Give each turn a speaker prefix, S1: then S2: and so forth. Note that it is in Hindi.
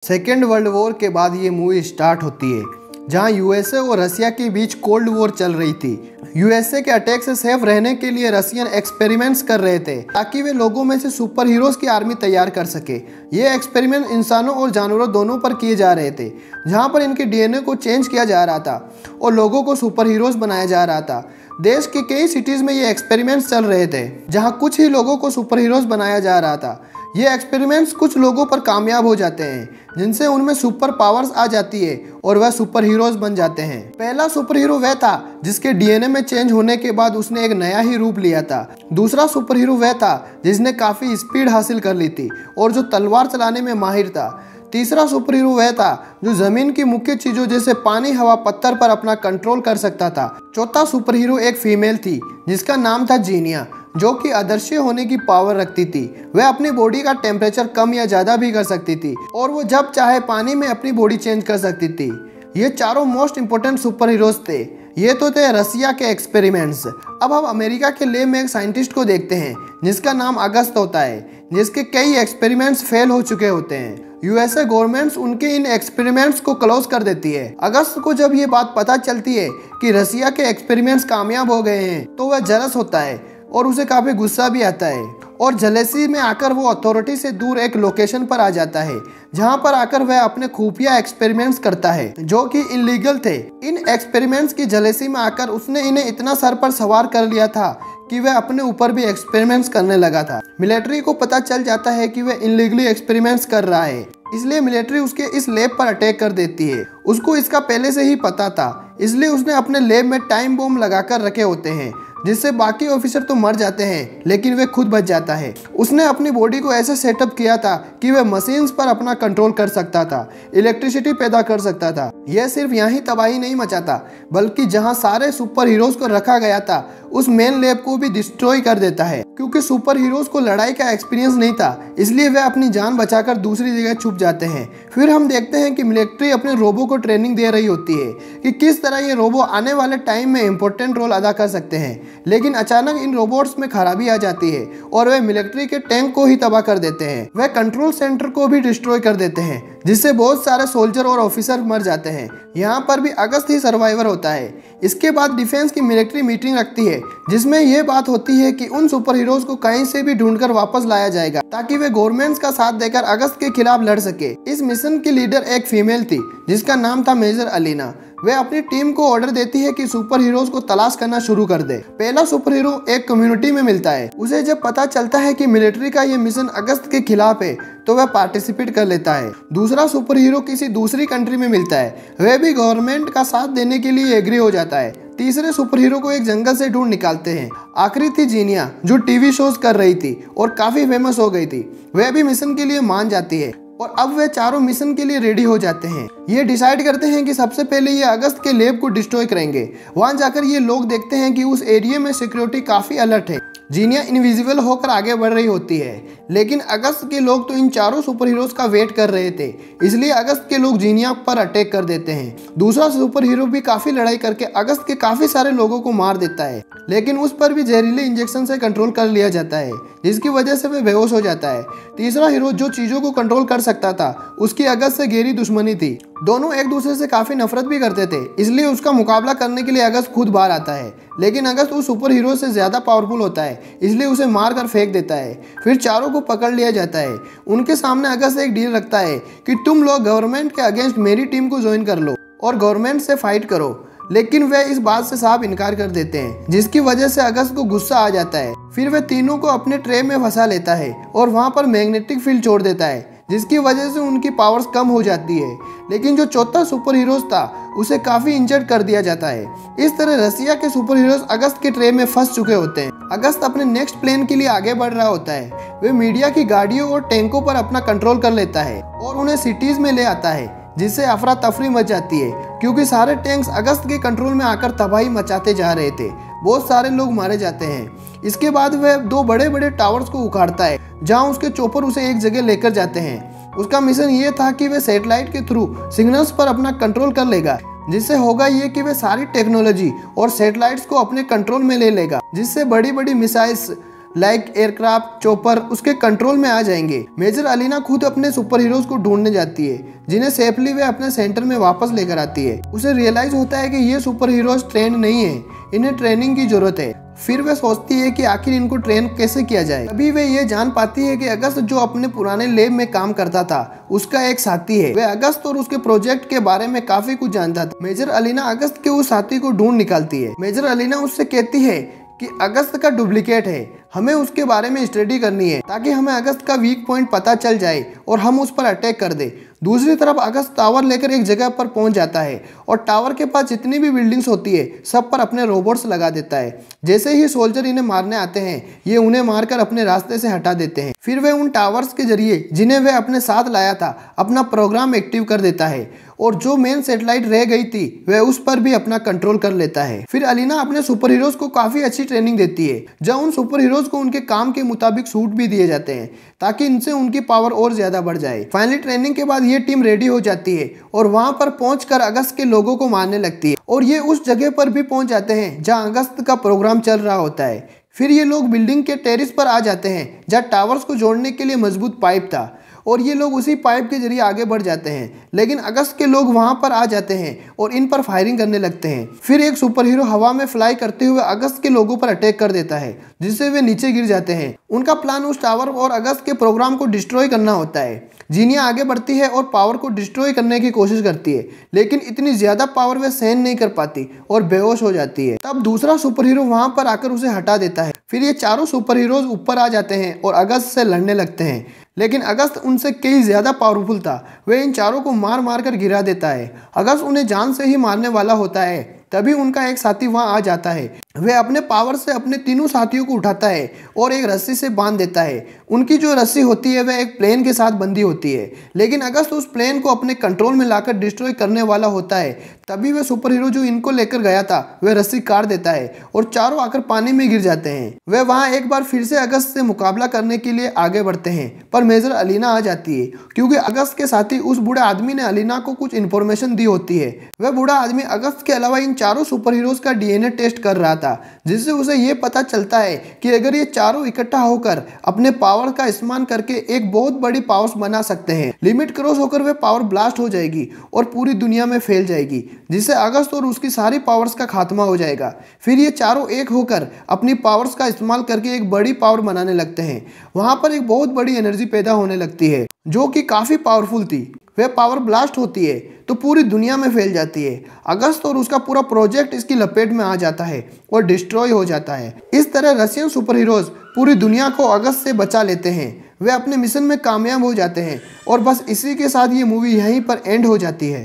S1: सेकेंड वर्ल्ड वॉर के बाद ये मूवी स्टार्ट होती है जहां यूएसए और रसिया के बीच कोल्ड वॉर चल रही थी। यूएसए के अटैक से सेफ रहने के लिए रसियन एक्सपेरिमेंट्स कर रहे थे ताकि वे लोगों में से सुपर हीरोज की आर्मी तैयार कर सके। ये एक्सपेरिमेंट इंसानों और जानवरों दोनों पर किए जा रहे थे, जहां पर इनके डीएनए को चेंज किया जा रहा था और लोगों को सुपर हीरोज बनाया जा रहा था। देश के कई सिटीज में ये एक्सपेरिमेंट्स चल रहे थे जहां कुछ ही लोगों को सुपर हीरोज बनाया जा रहा था। ये एक्सपेरिमेंट्स कुछ लोगों पर कामयाब हो जाते हैं जिनसे उनमें सुपर पावर्स आ जाती है और वह सुपर हीरोज बन जाते हैं। पहला सुपर हीरो वह था जिसके डीएनए में चेंज होने के बाद उसने एक नया ही रूप लिया था। दूसरा सुपर हीरो वह था जिसने काफ़ी स्पीड हासिल कर ली थी और जो तलवार चलाने में माहिर था। तीसरा सुपर हीरो वह था जो जमीन की मुख्य चीजों जैसे पानी, हवा, पत्थर पर अपना कंट्रोल कर सकता था। चौथा सुपर हीरो एक फीमेल थी जिसका नाम था जीनिया, जो कि अदृश्य होने की पावर रखती थी। वह अपनी बॉडी का टेम्परेचर कम या ज़्यादा भी कर सकती थी और वो जब चाहे पानी में अपनी बॉडी चेंज कर सकती थी। ये चारों मोस्ट इंपोर्टेंट सुपर हीरोज थे। ये तो थे रसिया के एक्सपेरिमेंट्स। अब हम अमेरिका के लैब में एक साइंटिस्ट को देखते हैं जिसका नाम अगस्त होता है, जिसके कई एक्सपेरिमेंट्स फेल हो चुके होते हैं। यूएसए गवर्नमेंट्स उनके इन एक्सपेरिमेंट्स को क्लोज कर देती है। अगस्त को जब ये बात पता चलती है कि रसिया के एक्सपेरिमेंट्स कामयाब हो गए हैं तो वह जलस होता है और उसे काफ़ी गुस्सा भी आता है और जलेसी में आकर वो अथॉरिटी से दूर एक लोकेशन पर आ जाता है जहां पर आकर वह अपने खुफिया एक्सपेरिमेंट्स करता है जो कि इलीगल थे। इन एक्सपेरिमेंट्स की जलेसी में आकर उसने इन्हें इतना सर पर सवार कर लिया था कि वह अपने ऊपर भी एक्सपेरिमेंट्स करने लगा था। मिलिट्री को पता चल जाता है कि वह इलीगली एक्सपेरिमेंट्स कर रहा है, इसलिए मिलिट्री उसके इस लैब पर अटैक कर देती है। उसको इसका पहले से ही पता था, इसलिए उसने अपने लैब में टाइम बॉम्ब लगाकर रखे होते हैं जिससे बाकी ऑफिसर तो मर जाते हैं लेकिन वे खुद बच जाता है। उसने अपनी बॉडी को ऐसे सेटअप किया था कि वह मशीन्स पर अपना कंट्रोल कर सकता था, इलेक्ट्रिसिटी पैदा कर सकता था। यह सिर्फ यहाँ तबाही नहीं मचाता बल्कि जहाँ सारे सुपर हीरोज को रखा गया था उस मेन लैब को भी डिस्ट्रॉय कर देता है। क्योंकि सुपर हीरोज को लड़ाई का एक्सपीरियंस नहीं था इसलिए वे अपनी जान बचाकर दूसरी जगह छुप जाते हैं। फिर हम देखते हैं कि मिलिट्री अपने रोबो को ट्रेनिंग दे रही होती है कि किस तरह ये रोबो आने वाले टाइम में इंपॉर्टेंट रोल अदा कर सकते हैं। लेकिन अचानक इन रोबोट्स में खराबी आ जाती है और वे मिलिट्री के टैंक को ही तबाह कर देते हैं। वे कंट्रोल सेंटर को भी डिस्ट्रॉय कर देते हैं जिससे बहुत सारे सोल्जर और ऑफिसर मर जाते हैं। यहाँ पर भी अगस्त ही सर्वाइवर होता है। इसके बाद डिफेंस की मिलिट्री मीटिंग रखती है जिसमें यह बात होती है कि उन सुपर हीरोज को कहीं से भी ढूंढकर वापस लाया जाएगा ताकि वे गवर्नमेंट्स का साथ देकर अगस्त के खिलाफ लड़ सके। इस मिशन की लीडर एक फीमेल थी जिसका नाम था मेजर अलीना। वे अपनी टीम को ऑर्डर देती है कि सुपर हीरोज को तलाश करना शुरू कर दे। पहला सुपर हीरो एक कम्युनिटी में मिलता है। उसे जब पता चलता है कि मिलिट्री का ये मिशन अगस्त के खिलाफ है तो वह पार्टिसिपेट कर लेता है। दूसरा सुपर हीरो किसी दूसरी कंट्री में मिलता है। वह भी गवर्नमेंट का साथ देने के लिए एग्री हो जाता है। तीसरे सुपर हीरो को एक जंगल से ढूंढ निकालते हैं। आखिरी थी जीनिया जो टीवी शोज कर रही थी और काफी फेमस हो गई थी। वह भी मिशन के लिए मान जाती है और अब वे चारों मिशन के लिए रेडी हो जाते हैं। ये डिसाइड करते हैं कि सबसे पहले ये अगस्त के लैब को डिस्ट्रॉय करेंगे। वहां जाकर ये लोग देखते हैं कि उस एरिया में सिक्योरिटी काफी अलर्ट है। जीनिया इनविजिबल होकर आगे बढ़ रही होती है लेकिन अगस्त के लोग तो इन चारों सुपर हीरोज का वेट कर रहे थे, इसलिए अगस्त के लोग जीनिया पर अटैक कर देते हैं। दूसरा सुपर हीरो भी काफी लड़ाई करके अगस्त के काफी सारे लोगों को मार देता है लेकिन उस पर भी जहरीले इंजेक्शन से कंट्रोल कर लिया जाता है जिसकी वजह से वह बेहोश हो जाता है। तीसरा हीरो जो चीजों को कंट्रोल कर सकता था उसकी अगस्त से गहरी दुश्मनी थी। दोनों एक दूसरे से काफी नफरत भी करते थे, इसलिए उसका मुकाबला करने के लिए अगस्त खुद बाहर आता है। लेकिन अगस्त उस सुपर हीरो से ज्यादा पावरफुल होता है इसलिए उसे मार कर फेंक देता है। फिर चारों को पकड़ लिया जाता है। उनके सामने अगस्त एक डील रखता है कि तुम लोग गवर्नमेंट के अगेंस्ट मेरी टीम को ज्वाइन कर लो और गवर्नमेंट से फाइट करो। लेकिन वे इस बात से साफ इनकार कर देते हैं जिसकी वजह से अगस्त को गुस्सा आ जाता है। फिर वह तीनों को अपने ट्रे में फंसा लेता है और वहां पर मैग्नेटिक फील्ड छोड़ देता है जिसकी वजह से उनकी पावर्स कम हो जाती है। लेकिन जो चौथा सुपर हीरोज था उसे काफी इंजर्ड कर दिया जाता है। इस तरह रसिया के सुपर हीरोज अगस्त के ट्रे में फंस चुके होते हैं। अगस्त अपने नेक्स्ट प्लान के लिए आगे बढ़ रहा होता है। वे मीडिया की गाड़ियों और टैंकों पर अपना कंट्रोल कर लेता है और उन्हें सिटीज में ले आता है जिससे अफरा तफरी मच जाती है क्योंकि सारे टैंक्स अगस्त के कंट्रोल में आकर तबाही मचाते जा रहे थे। बहुत सारे लोग मारे जाते हैं। इसके बाद वह दो बड़े बड़े टावर्स को उखाड़ता है जहां उसके चॉपर उसे एक जगह लेकर जाते हैं। उसका मिशन ये था कि वह सैटेलाइट के थ्रू सिग्नल्स पर अपना कंट्रोल कर लेगा जिससे होगा ये कि वह सारी टेक्नोलॉजी और सैटेलाइट्स को अपने कंट्रोल में ले लेगा जिससे बड़ी बड़ी मिसाइल्स लाइक एयरक्राफ्ट, चॉपर उसके कंट्रोल में आ जाएंगे। मेजर अलीना खुद अपने सुपर हीरोज को ढूंढने जाती है, जिन्हें सेफली वे अपने सेंटर में वापस लेकर आती है। उसे रियलाइज होता है कि ये सुपर हीरोज ट्रेंड नहीं है, इन्हें ट्रेनिंग की जरूरत है। फिर वे सोचती है कि आखिर इनको ट्रेन कैसे किया जाए। अभी वे ये जान पाती है कि अगस्त जो अपने पुराने लैब में काम करता था उसका एक साथी है। वे अगस्त और उसके प्रोजेक्ट के बारे में काफी कुछ जानता था। मेजर अलीना अगस्त के उस साथी को ढूंढ निकालती है। मेजर अलीना उससे कहती है कि अगस्त का डुप्लीकेट है, हमें उसके बारे में स्टडी करनी है ताकि हमें अगस्त का वीक पॉइंट पता चल जाए और हम उस पर अटैक कर दे। दूसरी तरफ अगस्त टावर लेकर एक जगह पर पहुंच जाता है और टावर के पास जितनी भी बिल्डिंग्स होती है सब पर अपने रोबोट्स लगा देता है। जैसे ही सोल्जर इन्हें मारने आते हैं ये उन्हें मारकर अपने रास्ते से हटा देते हैं। फिर वे उन टावर्स के जरिए जिन्हें वे अपने साथ लाया था अपना प्रोग्राम एक्टिव कर देता है और जो मेन सैटेलाइट रह गई थी वह उस पर भी अपना कंट्रोल कर लेता है। फिर अलीना अपने सुपर हीरोज को काफी अच्छी ट्रेनिंग देती है, जहां उन सुपर हीरोज को उनके काम के मुताबिक सूट भी दिए जाते हैं ताकि इनसे उनकी पावर और ज्यादा बढ़ जाए। फाइनली ट्रेनिंग के बाद ये टीम रेडी हो जाती है और वहां पर पहुंचकर अगस्त के लोगों को मारने लगती है और ये उस जगह पर भी पहुंच जाते हैं जहां अगस्त का प्रोग्राम चल रहा होता है। फिर ये लोग बिल्डिंग के टेरिस पर आ जाते हैं जहां टावर्स को जोड़ने के लिए मजबूत पाइप था और ये लोग उसी पाइप के जरिए आगे बढ़ जाते हैं। लेकिन अगस्त के लोग वहां पर आ जाते हैं और इन पर फायरिंग करने लगते हैं। फिर एक सुपर हीरो हवा में फ्लाई करते हुए अगस्त के लोगों पर अटैक कर देता है जिससे वे नीचे गिर जाते हैं। उनका प्लान उस टावर और अगस्त के प्रोग्राम को डिस्ट्रॉय करना होता है। जीनिया आगे बढ़ती है और पावर को डिस्ट्रॉय करने की कोशिश करती है, लेकिन इतनी ज्यादा पावर वे सहन नहीं कर पाती और बेहोश हो जाती है। तब दूसरा सुपर हीरो वहां पर आकर उसे हटा देता है। फिर ये चारों सुपर हीरोज ऊपर आ जाते हैं और अगस्त से लड़ने लगते हैं, लेकिन अगस्त उनसे कई ज्यादा पावरफुल था। वह इन चारों को मार मार कर गिरा देता है। अगस्त उन्हें जान से ही मारने वाला होता है, तभी उनका एक साथी वहां आ जाता है। वह अपने पावर से अपने तीनों साथियों को उठाता है और एक रस्सी से बांध देता है। उनकी जो रस्सी होती है वह एक प्लेन के साथ बंधी होती है, लेकिन अगस्त उस प्लेन को अपने कंट्रोल में लाकर डिस्ट्रॉय करने वाला होता है। तभी वह सुपर हीरो जो इनको लेकर गया था वह रस्सी काट देता है और चारों आकर पानी में गिर जाते हैं। वह वहां एक बार फिर से अगस्त से मुकाबला करने के लिए आगे बढ़ते हैं, पर मेजर अलीना आ जाती है क्योंकि अगस्त के साथी उस बूढ़े आदमी ने अलीना को कुछ इन्फॉर्मेशन दी होती है। वह बूढ़ा आदमी अगस्त के अलावा इन चारों सुपर हीरोज का डीएनए टेस्ट कर रहा था, जिससे उसे यह पता चलता है कि अगर ये चारों इकट्ठा होकर अपने पावर का इस्तेमाल करके एक बहुत बड़ी पावर्स बना सकते हैं, लिमिट क्रॉस होकर वे पावर ब्लास्ट हो जाएगी और पूरी दुनिया में फैल जाएगी, जिससे अगस्त और उसकी सारी पावर्स का खात्मा हो जाएगा। फिर ये चारों एक होकर अपनी पावर्स का इस्तेमाल करके एक बड़ी पावर बनाने लगते हैं। वहां पर एक बहुत बड़ी एनर्जी पैदा होने लगती है जो कि काफी पावरफुल थी। वह पावर ब्लास्ट होती है तो पूरी दुनिया में फैल जाती है। अगस्त और उसका पूरा प्रोजेक्ट इसकी लपेट में आ जाता है और डिस्ट्रॉय हो जाता है। इस तरह रशियन सुपर हीरोज पूरी दुनिया को अगस्त से बचा लेते हैं। वे अपने मिशन में कामयाब हो जाते हैं और बस इसी के साथ ये मूवी यहीं पर एंड हो जाती है।